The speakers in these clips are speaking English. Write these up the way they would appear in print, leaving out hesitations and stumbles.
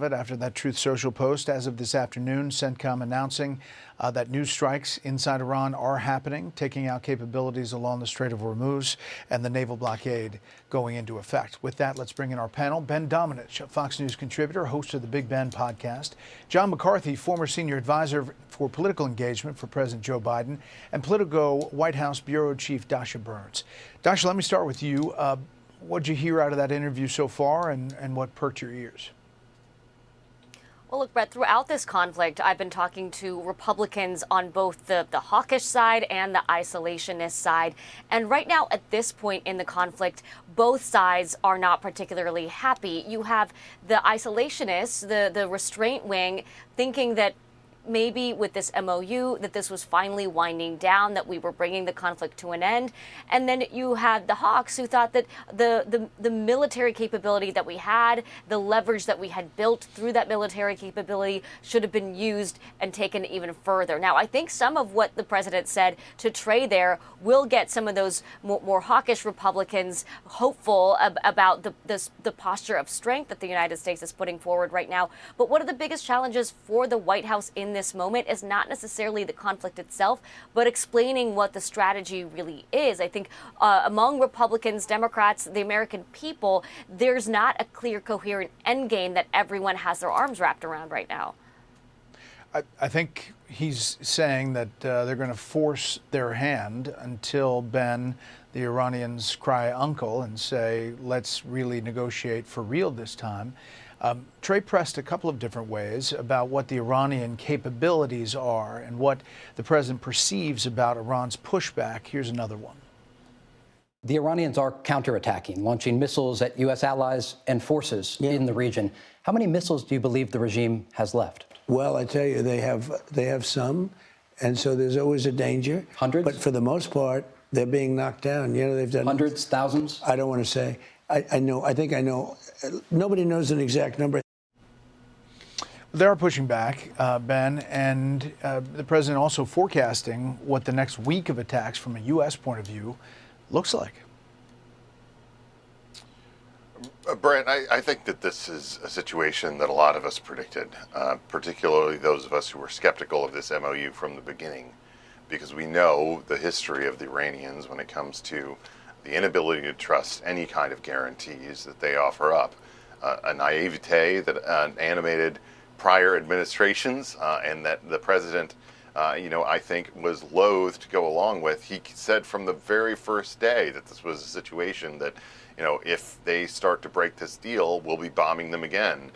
After that Truth Social post as of this afternoon, CENTCOM announcing that new strikes inside Iran are happening, taking out capabilities along the Strait of Hormuz and the naval blockade going into effect. With that, let's bring in our panel. Ben Domenech, a Fox News contributor, host of the Big Ben podcast. John McCarthy, former senior advisor for political engagement for President Joe Biden, and Politico White House bureau chief Dasha Burns. Dasha, let me start with you. What did you hear out of that interview so far, and what perked your ears? Well, look, Brett, throughout this conflict, I've been talking to Republicans on both the hawkish side and the isolationist side. And right now, at this point in the conflict, both sides are not particularly happy. You have the isolationists, the restraint wing, thinking that maybe with this MOU that this was finally winding down, that we were bringing the conflict to an end. And then you had the hawks who thought that the military capability that we had, the leverage that we had built through that military capability should have been used and taken even further. Now, I think some of what the president said to Trey there will get some of those more hawkish Republicans hopeful about the posture of strength that the United States is putting forward right now. But one of the biggest challenges for the White House in this moment is not necessarily the conflict itself, but explaining what the strategy really is. I think among Republicans, Democrats, the American people, there's not a clear, coherent endgame that everyone has their arms wrapped around right now. I think he's saying that they're going to force their hand until, Ben, the Iranians cry uncle and say, let's really negotiate for real this time. Trey pressed a couple of different ways about what the Iranian capabilities are and what the president perceives about Iran's pushback. Here's another one. The Iranians are counterattacking, launching missiles at U.S. allies and forces in the region. How many missiles do you believe the regime has left? Well, I tell you, they have some, and so there's always a danger. Hundreds? But for the most part, they're being knocked down. You know, they've done hundreds, thousands? I don't want to say. I know. I think I know. Nobody knows an exact number. They are pushing back, Ben, and the president also forecasting what the next week of attacks from a U.S. point of view looks like. Brett, I think that this is a situation that a lot of us predicted, particularly those of us who were skeptical of this MOU from the beginning, because we know the history of the Iranians when it comes to the inability to trust any kind of guarantees that they offer up, a naivete that animated prior administrations, and that the president, I think, was loath to go along with. He said from the very first day that this was a situation that, if they start to break this deal, we'll be bombing them again.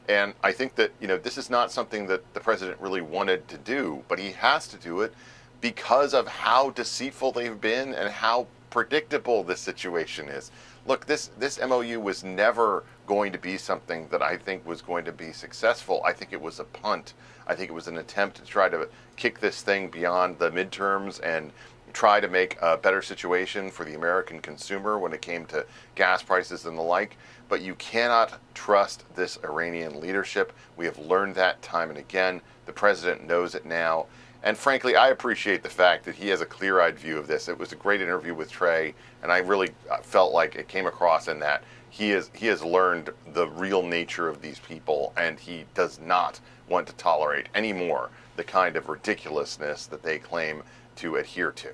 And I think that, this is not something that the president really wanted to do, but he has to do it because of how deceitful they've been and how predictable this situation is. Look, this MOU was never going to be something that I think was going to be successful. I think it was a punt. I think it was an attempt to try to kick this thing beyond the midterms and try to make a better situation for the American consumer when it came to gas prices and the like. But you cannot trust this Iranian leadership. We have learned that time and again. The president knows it now. And frankly, I appreciate the fact that he has a clear-eyed view of this. It was a great interview with Trey, and I really felt like it came across in that he has learned the real nature of these people, and he does not want to tolerate anymore the kind of ridiculousness that they claim to adhere to.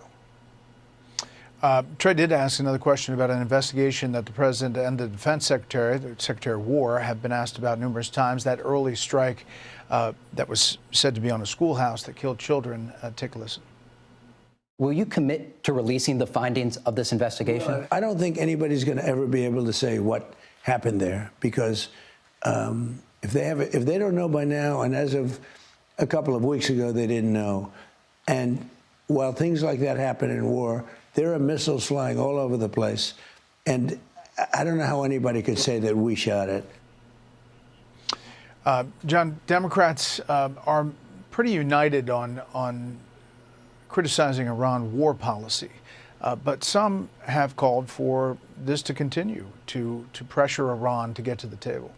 Trey did ask another question about an investigation that the president and the defense secretary, the Secretary of War, have been asked about numerous times. That early strike that was said to be on a schoolhouse that killed children. Take a listen. Will you commit to releasing the findings of this investigation? Well, I don't think anybody's going to ever be able to say what happened there, because if they don't know by now, and as of a couple of weeks ago they didn't know, and while things like that happen in war, there are missiles flying all over the place, and I don't know how anybody could say that we shot it. John, Democrats are pretty united on criticizing Iran war policy, but some have called for this to continue, to pressure Iran to get to the table.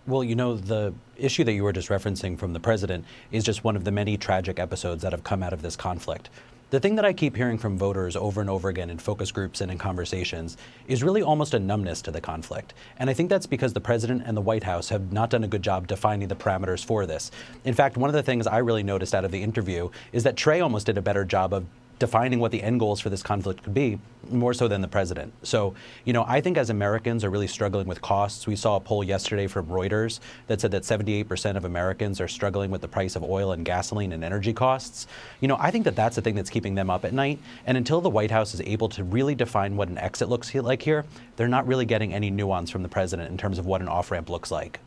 Well, the issue that you were just referencing from the president is just one of the many tragic episodes that have come out of this conflict. The thing that I keep hearing from voters over and over again in focus groups and in conversations is really almost a numbness to the conflict. And I think that's because the president and the White House have not done a good job defining the parameters for this. In fact, one of the things I really noticed out of the interview is that Trey almost did a better job of defining what the end goals for this conflict could be, more so than the president. So, I think as Americans are really struggling with costs. We saw a poll yesterday from Reuters that said that 78% of Americans are struggling with the price of oil and gasoline and energy costs. I think that that's the thing that's keeping them up at night. And until the White House is able to really define what an exit looks like here, they're not really getting any nuance from the president in terms of what an off-ramp looks like.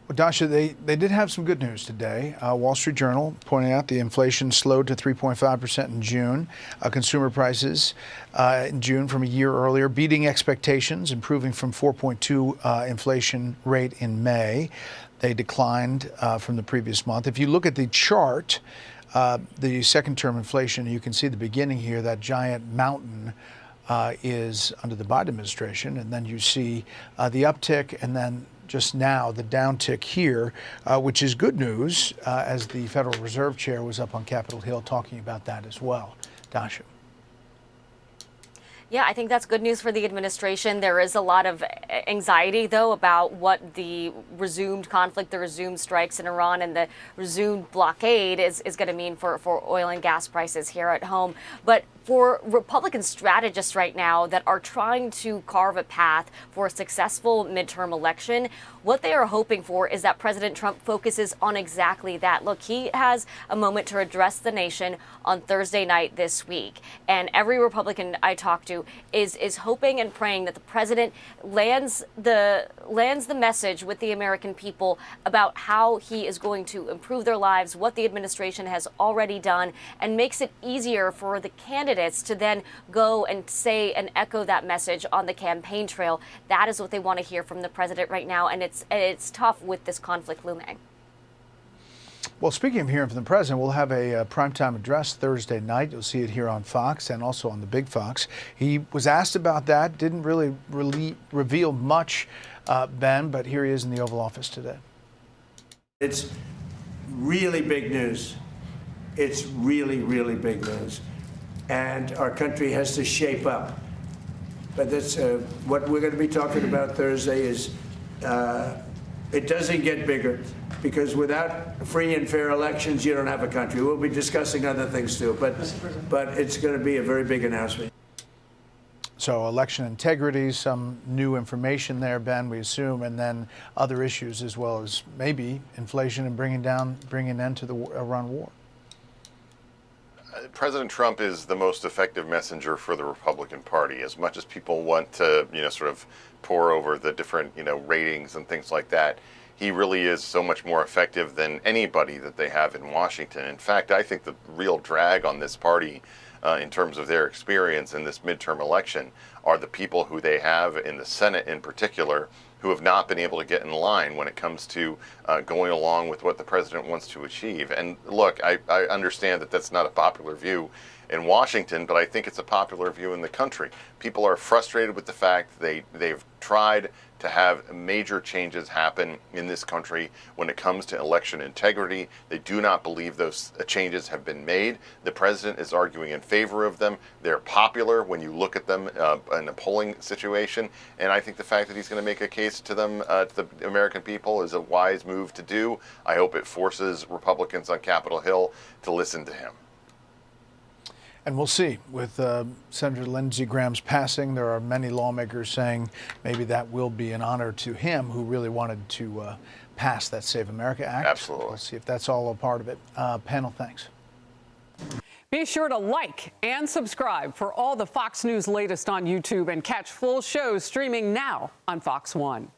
Well, Dasha, they did have some good news today. Wall Street Journal pointing out the inflation slowed to 3.5% in June. Consumer prices in June from a year earlier, beating expectations, improving from 4.2 inflation rate in May. They declined from the previous month. If you look at the chart, the second-term inflation, you can see the beginning here, that giant mountain is under the Biden administration, and then you see the uptick, and then just now the downtick here, which is good news, as the Federal Reserve Chair was up on Capitol Hill talking about that as well. Dasha. Yeah, I think that's good news for the administration. There is a lot of anxiety, though, about what the resumed conflict, the resumed strikes in Iran, and the resumed blockade is going to mean for oil and gas prices here at home. But for Republican strategists right now that are trying to carve a path for a successful midterm election, what they are hoping for is that President Trump focuses on exactly that. Look, he has a moment to address the nation on Thursday night this week. And every Republican I talk to is hoping and praying that the president lands the message with the American people about how he is going to improve their lives, what the administration has already done, and makes it easier for the candidates to then go and say and echo that message on the campaign trail. That is what they want to hear from the president right now, and it's tough with this conflict looming. Well, speaking of hearing from the president, we'll have a primetime address Thursday night. You'll see it here on Fox and also on the Big Fox. He was asked about that, didn't really reveal much, Ben, but here he is in the Oval Office today. It's really big news. It's really, really big news. And our country has to shape up. But that's what we're going to be talking about Thursday is it doesn't get bigger, because without free and fair elections, you don't have a country. We'll be discussing other things too, but it's going to be a very big announcement. So election integrity, some new information there, Ben, we assume, and then other issues as well as maybe inflation and bringing an end to the Iran war. President Trump is the most effective messenger for the Republican Party. As much as people want to, sort of pour over the different, ratings and things like that, he really is so much more effective than anybody that they have in Washington. In fact, I think the real drag on this party in terms of their experience in this midterm election are the people who they have in the Senate in particular, who have not been able to get in line when it comes to going along with what the president wants to achieve. And look, I understand that that's not a popular view in Washington, but I think it's a popular view in the country. People are frustrated with the fact they've tried to have major changes happen in this country when it comes to election integrity. They do not believe those changes have been made. The president is arguing in favor of them. They're popular when you look at them in a polling situation. And I think the fact that he's going to make a case to them, to the American people, is a wise move to do. I hope it forces Republicans on Capitol Hill to listen to him. And we'll see. With Senator Lindsey Graham's passing, there are many lawmakers saying maybe that will be an honor to him, who really wanted to pass that Save America Act. Absolutely. We'll see if that's all a part of it. Panel, thanks. Be sure to like and subscribe for all the Fox News latest on YouTube, and catch full shows streaming now on Fox One.